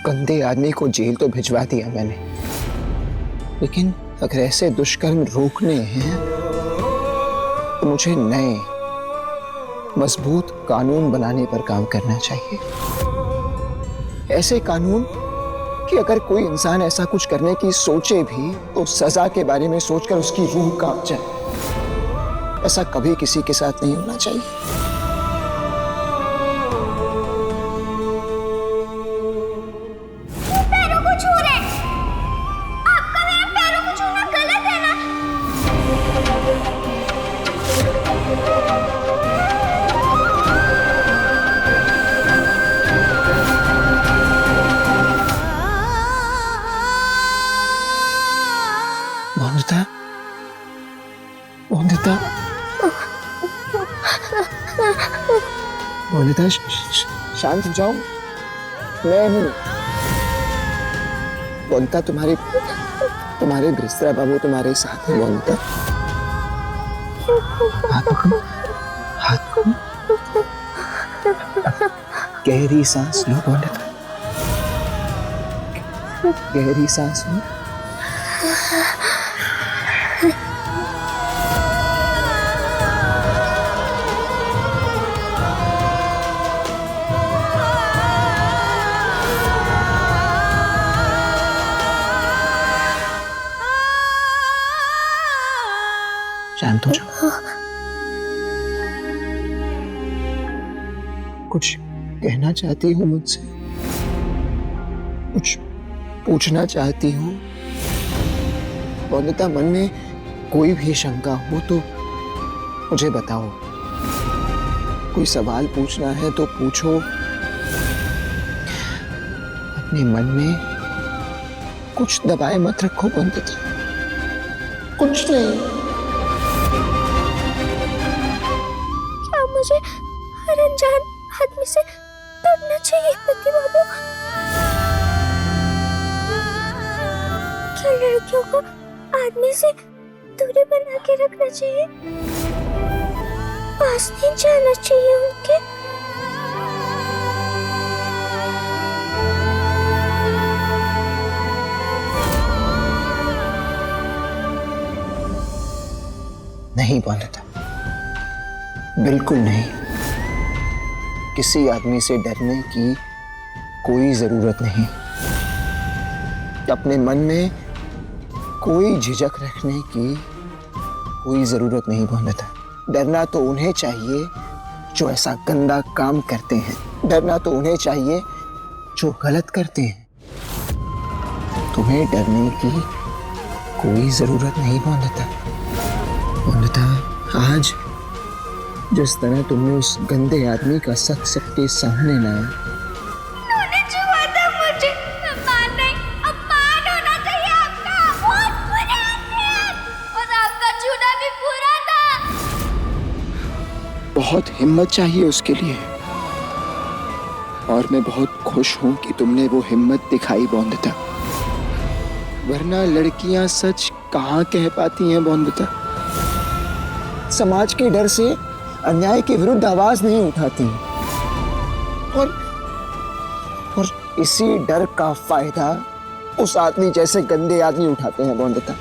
गंदे आदमी को जेल तो भिजवा दिया मैंने, लेकिन अगर ऐसे दुष्कर्म रोकने हैं तो मुझे नए मजबूत कानून बनाने पर काम करना चाहिए। ऐसे कानून कि अगर कोई इंसान ऐसा कुछ करने की सोचे भी तो सजा के बारे में सोचकर उसकी रूह कांप जाए। ऐसा कभी किसी के साथ नहीं होना चाहिए। वंदिता, वंदिता, वंदिता, शांत हो जाओ। मैं हूँ वंदिता, तुम्हारे बिस्तरा बाबू तुम्हारे साथ है। वंदिता, हाथ पकड़ो, हाथ पकड़ो। गहरी सांस लो वंदिता, गहरी सांस लो। शांत हो जाओ। कुछ कहना चाहती हूँ मुझसे? कुछ पूछना चाहती हूँ? वंदिता, मन में कोई भी शंका हो तो मुझे बताओ। कोई सवाल पूछना है तो पूछो। अपने मन में कुछ दबाए मत रखो वंदिता, कुछ नहीं। मुझे हर अनजान आदमी से डरना चाहिए पति बाबू? क्या लड़कियों को आदमी से दूरी बना के रखना चाहिए? पास नहीं जाना चाहिए उनके? नहीं वंदिता, बिल्कुल नहीं। किसी आदमी से डरने की कोई जरूरत नहीं। अपने मन में कोई झिझक रखने की कोई जरूरत नहीं वंदिता। डरना तो उन्हें चाहिए जो ऐसा गंदा काम करते हैं। डरना तो उन्हें चाहिए जो गलत करते हैं। तुम्हें डरने की कोई जरूरत नहीं वंदिता। वंदिता, आज जिस तरह तुमने उस गंदे आदमी का सच सबके सामने लाया, उन्होंने छुआ था मुझे। अपमान नहीं, अपमान होना चाहिए आपका। बहुत बुरे आदमी हैं और आपका छूना भी बुरा था। बहुत हिम्मत चाहिए उसके लिए, और मैं बहुत खुश हूं कि तुमने वो हिम्मत दिखाई वंदिता। वरना लड़कियां सच कहाँ कह पाती हैं वंदिता। समाज के डर से अन्याय के विरुद्ध आवाज नहीं उठाती, और इसी डर का फायदा उस आदमी जैसे गंदे आदमी उठाते हैं वंदिता।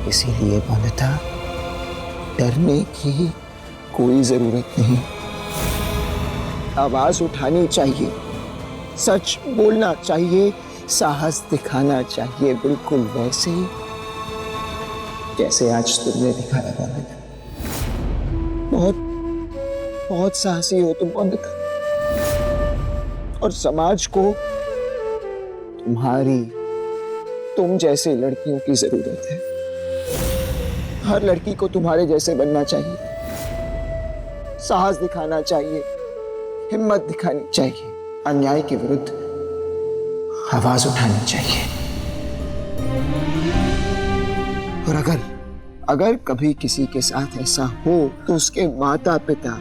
इसीलिए वंदिता, डरने की कोई जरूरत नहीं। आवाज उठानी चाहिए, सच बोलना चाहिए, साहस दिखाना चाहिए, बिल्कुल वैसे जैसे आज तुमने दिखाया वंदिता। बहुत बहुत साहसी हो तुम वंदिता, और समाज को तुम जैसे लड़कियों की जरूरत है। हर लड़की को तुम्हारे जैसे बनना चाहिए, साहस दिखाना चाहिए, हिम्मत दिखानी चाहिए, अन्याय के विरुद्ध आवाज उठानी चाहिए। और अगर कभी किसी के साथ ऐसा हो तो उसके माता पिता,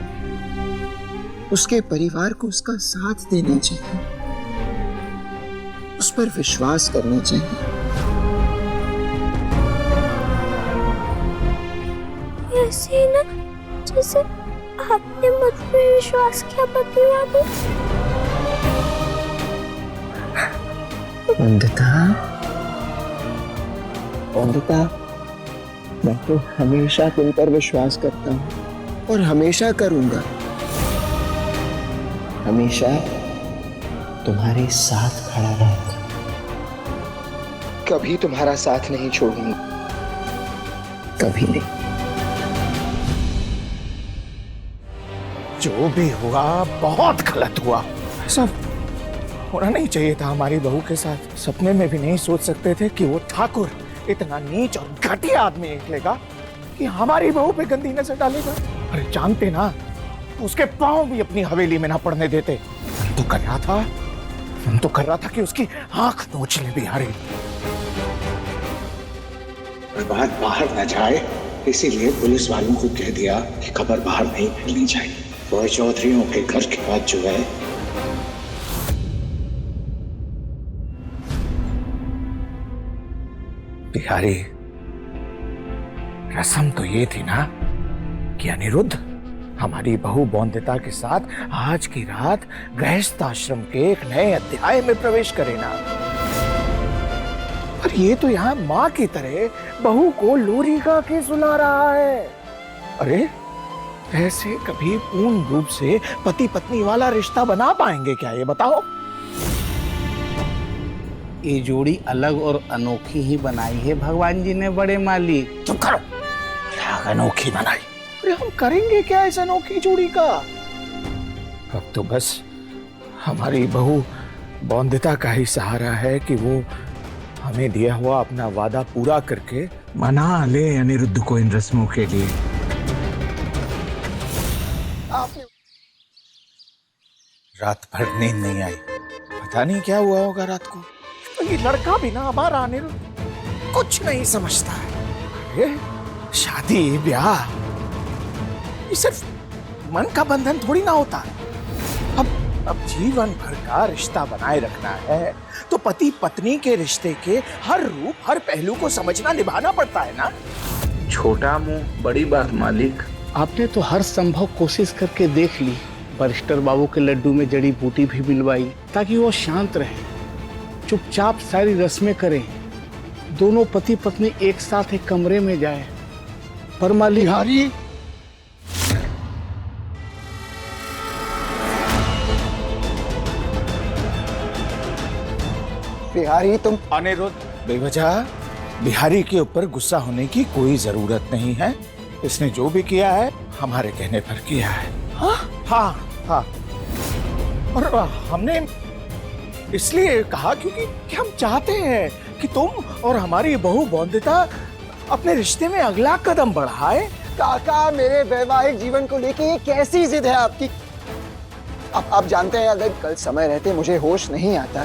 उसके परिवार को उसका साथ देना चाहिए, उस पर विश्वास करना चाहिए। ऐसे ना जैसे आपने मुझ पे विश्वास किया पति बाबू। वंदिता, वंदिता, मैं तो हमेशा तुम पर विश्वास करता हूँ और हमेशा करूंगा। हमेशा तुम्हारे साथ खड़ा रहूंगा। कभी तुम्हारा साथ नहीं छोड़ूंगा, कभी नहीं। जो भी हुआ बहुत गलत हुआ। सब होना नहीं चाहिए था हमारी बहू के साथ। सपने में भी नहीं सोच सकते थे कि वो ठाकुर इतना नीच और घटिया आदमी निकलेगा कि हमारी बहू पे गंदी नजर डालेगा। अरे जानते ना, उसके पांव भी अपनी हवेली में ना पड़ने देते। मन तो कर रहा था कि उसकी आंख नोच ले बिहारी। बात बाहर न जाए इसीलिए पुलिस वालों को कह दिया कि खबर बाहर नहीं फैलनी चाहिए। वो चौधरियों के घर के बाद जो है, बिहारी, रस्म तो ये थी ना कि अनिरुद्ध हमारी बहू बौंदिता के साथ आज की रात गृहस्थ आश्रम के एक नए अध्याय में प्रवेश करे ना। पर ये तो यहाँ माँ की तरह बहू को लोरी गा के सुला रहा है। अरे ऐसे कभी पूर्ण रूप से पति पत्नी वाला रिश्ता बना पाएंगे क्या, ये बताओ? ये जोड़ी अलग और अनोखी ही बनाई है भगवान जी ने, बड़े मालिक। चुप करो। क्या अनोखी बनाई? अरे हम करेंगे क्या इस अनोखी जोड़ी का? अब तो बस हमारी बहू बौंदिता का ही सहारा है कि वो हमें दिया हुआ अपना वादा पूरा करके मना ले अनिरुद्ध को इन रस्मों के लिए। रात भर नींद नहीं आई, पता नहीं क्या हुआ होगा रात को। तो ये लड़का भी ना हमारा अनिरुद्ध कुछ नहीं समझता है। अरे शादी ब्याह ये सिर्फ मन का बंधन थोड़ी ना होता है। अब जीवन भर का रिश्ता बनाए रखना है तो पति पत्नी के रिश्ते के हर रूप हर पहलू को समझना निभाना पड़ता है ना। छोटा मुंह बड़ी बात मालिक। आपने तो हर संभव कोशिश करके देख ली। बरिस्टर बाबू के लड्डू में जड़ी बूटी भी मिलवाई ताकि वो शांत रहे, चुपचाप सारी रस्में करें, दोनों पति पत्नी एक साथ एक कमरे में जाए। पर मालिक बिहारी, बिहारी तुम। अनिरुद्ध, बेवजह बिहारी के ऊपर गुस्सा होने की कोई जरूरत नहीं है। इसने जो भी किया है हमारे कहने पर किया है। हाँ हाँ, और हमने इसलिए कहा क्योंकि हम चाहते हैं कि तुम और हमारी बहू बौंदिता अपने रिश्ते में अगला कदम बढ़ाए। काका, मेरे वैवाहिक जीवन को लेके ये कैसी जिद है आपकी? आप जानते हैं अगर कल समय रहते मुझे होश नहीं आता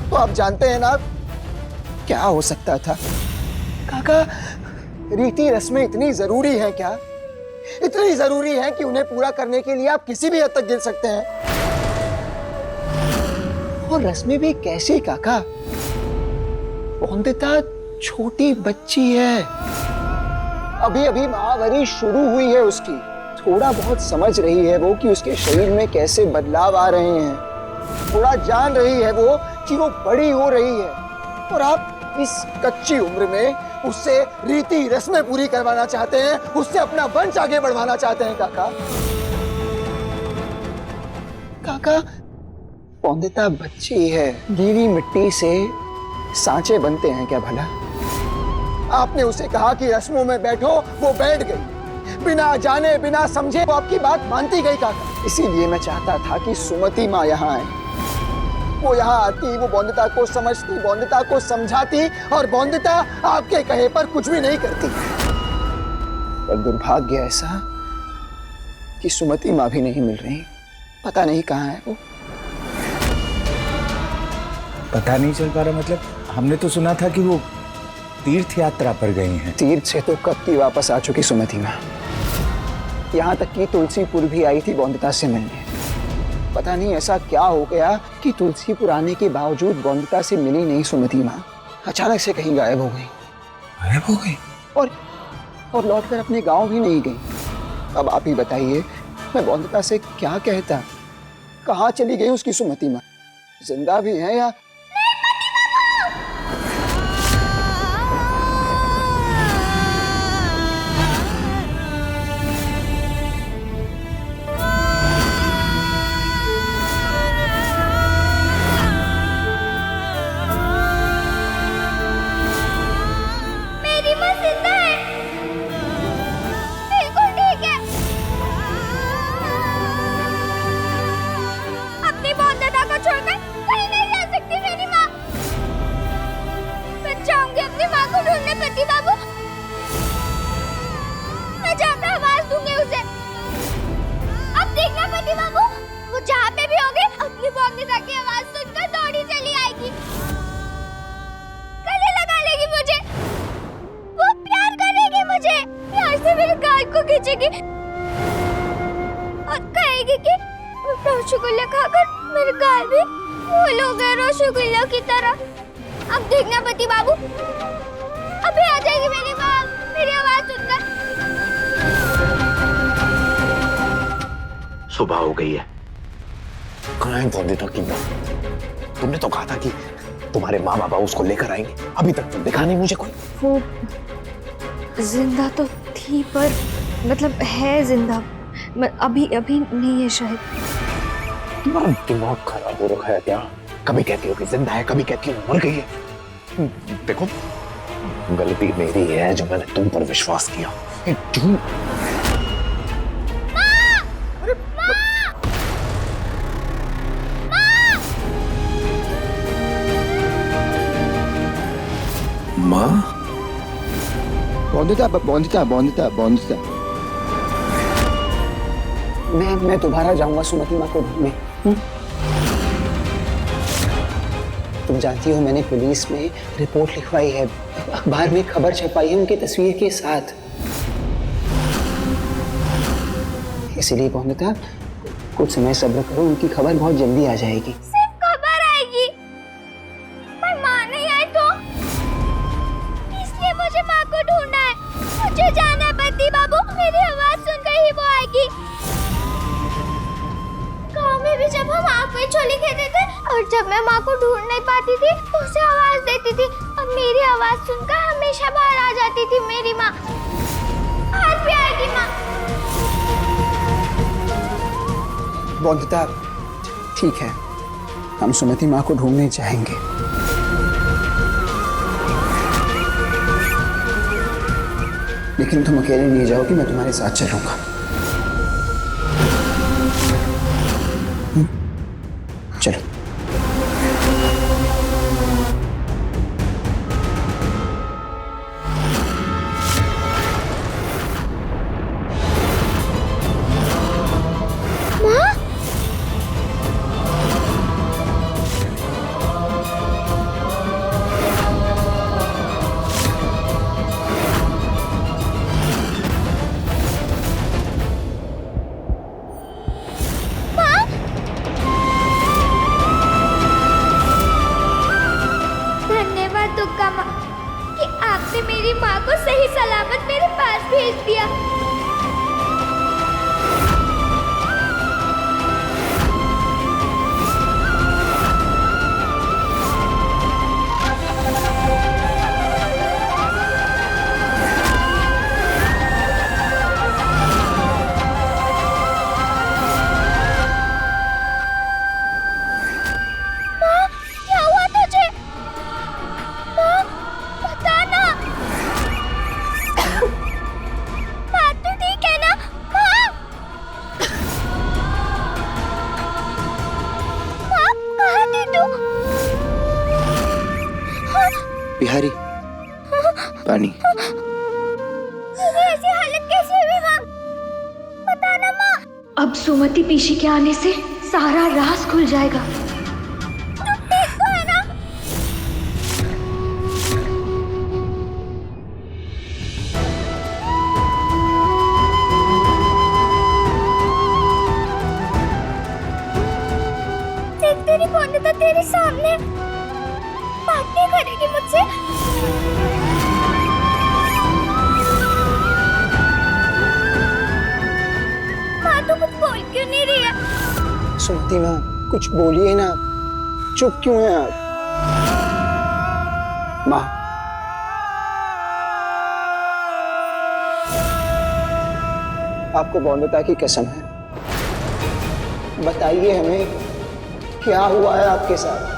तो आप जानते हैं ना क्या हो सकता था। काका, रीति रस्में इतनी जरूरी है क्या? इतनी जरूरी है कि उन्हें पूरा करने के लिए आप किसी भी हद तक गिर सकते हैं। और रस्में भी कैसी काका? बौंदिता छोटी बच्ची है, अभी अभी महावरी शुरू हुई है उसकी। थोड़ा बहुत समझ रही है वो कि उसके शरीर में कैसे बदलाव आ रहे हैं, थोड़ा जान रही है वो कि वो बड़ी हो रही है। और आप इस कच्ची उम्र में उससे रीति रस्में पूरी करवाना चाहते हैं, उससे अपना वंश आगे बढ़वाना चाहते हैं। काका, काका, बौंदिता बच्ची है, गीली मिट्टी से सांचे बनते हैं क्या भला? आपने उसे कहा कि रस्मों में बैठो, वो बैठ गई, बिना जाने बिना समझे वो आपकी बात मानती गई। काका, इसीलिए मैं चाहता था कि सुमति माँ यहाँ आए। वो यहाँ आती, वो बौंदिता को समझती, बौंदिता को समझाती, और बौंदिता आपके कहे पर कुछ भी नहीं करती। पर दुर्भाग्य ऐसा कि सुमति माँ भी नहीं मिल रही। पता नहीं कहाँ है वो। पता नहीं चल पा रहा मतलब? हमने तो सुना था कि वो तीर्थ यात्रा पर गई हैं। तीर्थ से तो कब की वापस आ चुकी सुमति माँ। यहाँ तक कि तुलसीपुर भी आई थी बौंदिता से मिलने। पता नहीं ऐसा क्या हो गया कि तुलसीपुर आने के बावजूद बौंदिता से मिली नहीं सुमति माँ। अचानक से कहीं गायब हो गई। गायब हो गई? और लौटकर अपने गांव भी नहीं गई। अब आप ही बताइए, मैं बौंदिता से क्या कहता? कहाँ चली गई उसकी सुमति माँ? जिंदा भी है या? पति बाबू, मैं जाकर आवाज दूंगी उसे। अब देखना पति बाबू, वो जहाँ पे भी होगी अपनी बॉन्दिता की आवाज सुनकर दौड़ी चली आएगी, गले लगा लेगी मुझे, वो प्यार करेगी मुझे, प्यार से मेरे गाल को खींचेगी और कहेगी कि रसगुल्ला खाकर मेरे गाल भी फूल हो गए रसगुल्ला की तरह। अब देखना पति बाबू, अभी आ जाएगी मेरी माँ मेरी आवाज सुनकर। सुबह हो गई है, कहाँ है बॉन्दिता की माँ? तुमने तो कहा था कि तुम्हारे माँ बाबा उसको लेकर आएंगे, अभी तक तो दिखा नहीं मुझे कोई। वो जिंदा तो थी, पर मतलब है जिंदा, अभी नहीं है शायद। तुम्हारा दिमाग खराब हो रखा है क्या? कभी कहती हो कि जिंदा है, कभी कहती हो मर गई है। देखो, गलती मेरी है जो मैंने तुम पर विश्वास किया। माँ, बॉन्दिता बॉन्दिता बॉन्दिता बॉन्दिता, मैं दोबारा जाऊंगा सुमति माँ को ढूंढने। तुम जानती हो मैंने पुलिस में रिपोर्ट लिखवाई है, अखबार में खबर छपवाई है उनकी तस्वीर के साथ। इसीलिए बॉन्दिता कुछ समय सब्र करो, उनकी खबर बहुत जल्दी आ जाएगी। सिर्फ खबर आएगी, पर माँ नहीं आई तो? इसलिए मुझे माँ को ढूंढना है, मुझे जाना है पति बाबू, मेरी आवाज सुनकर ही वो आएगी। गाँव में भी जब हम आँख में छोले खेलते थे और जब मैं माँ को ढूंढ नहीं पाती थी तो उसे आवाज देती थी, अब मेरी आवाज सुनकर हमेशा बाहर आ जाती थी मेरी माँ। आज भी आएगी माँ। बॉन्दिता ठीक है, हम सुमति माँ को ढूंढने जाएंगे। लेकिन तुम अकेले नहीं जाओगी, मैं तुम्हारे साथ चलूंगा। चलो। दुर्गा माँ कि आपने मेरी माँ को सही सलामत मेरे पास भेज दिया। बिहारी, पानी। ऐसी हालत कैसे हुई माँ? बताना माँ। अब सुमति पीशी के आने से सारा राज खुल जाएगा। तुम ठीक तो है ना? देख तेरी बॉन्दिता तेरे सामने बात नहीं करेगी मुझसे। माँ तो कुछ बोल क्यों नहीं रही है? सुमति माँ कुछ बोलिए ना, चुप क्यों हैं आप? माँ, आपको बॉन्दिता की कसम है, बताइए हमें क्या हुआ है आपके साथ।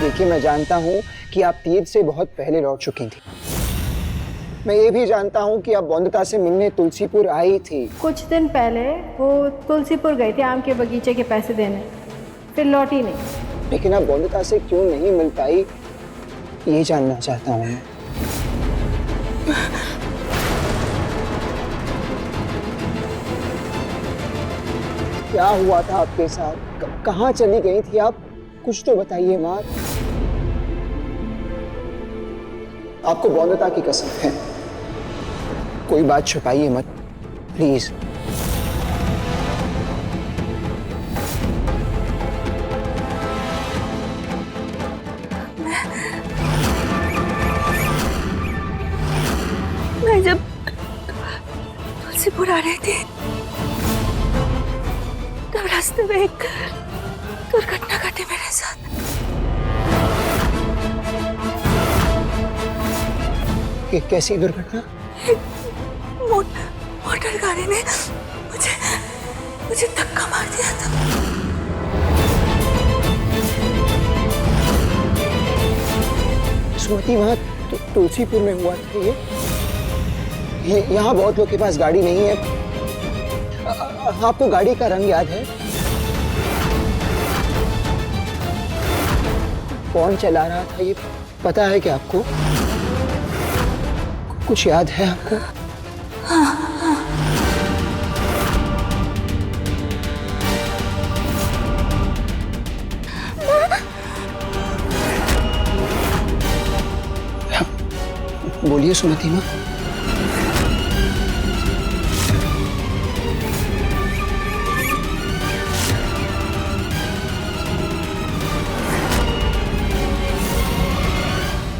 देखिए मैं जानता हूँ कि आप तीर्थ से बहुत पहले लौट चुकी थी। मैं ये भी जानता हूँ कि आप बॉन्दिता से मिलने तुलसीपुर आई थी। कुछ दिन पहले वो तुलसीपुर गई थी आम के बगीचे के पैसे देने, फिर लौटी नहीं। लेकिन आप बौद्धता से क्यों नहीं मिल पाई, ये जानना चाहता हूँ मैं। क्या हुआ था आपके साथ? कहाँ चली गई थी आप? कुछ तो बताइए माँ। आपको बौद्धता की कसम है, कोई बात छुपाइए मत प्लीज। मैं जब तुलसीपुर आ रही थी तब रास्ते में एक दुर्घटना घटी मेरे साथ। कैसी दुर्घटना? मोटर गाड़ी ने मुझे धक्का मार दिया था। सुमति, वहाँ तुलसीपुर में हुआ था ये यहाँ बहुत लोगों के पास गाड़ी नहीं है। आपको गाड़ी का रंग याद है? कौन चला रहा था ये पता है क्या आपको? कुछ याद है आपको? बोलिए सुमति माँ।